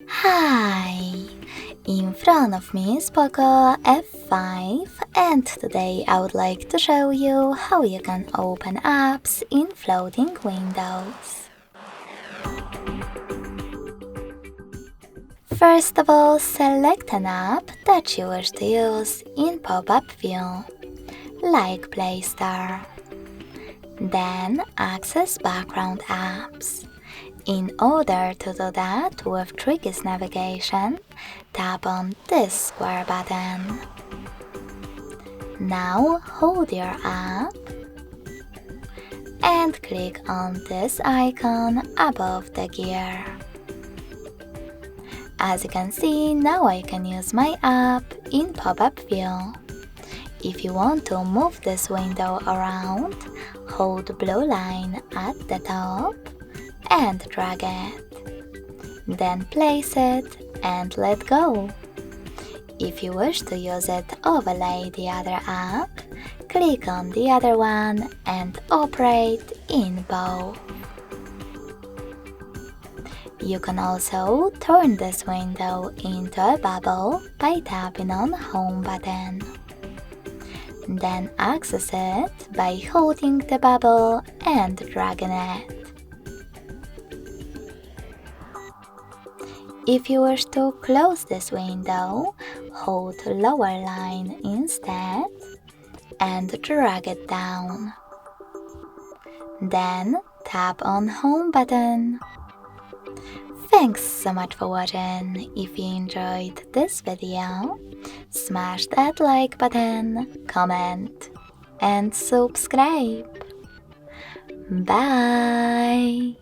Hi! In front of me is Poco F5 and today I would like to show you how you can open apps in floating windows. First of all, select an app that you wish to use in pop-up view, like Play Store. Then access background apps. In order to do that with Tricky's navigation, tap on this square button. Now hold your app and click on this icon above the gear. As you can see, now I can use my app in pop-up view. If you want to move this window around, hold blue line at the top and drag it. Then place it and let go. If you wish to use it to overlay the other app, click on the other one and operate in both. You can also turn this window into a bubble by tapping on Home button. Then access it by holding the bubble and dragging it. If you wish to close this window, hold lower line instead and drag it down. Then tap on Home button. Thanks so much for watching. If you enjoyed this video, smash that like button, comment, and subscribe. Bye!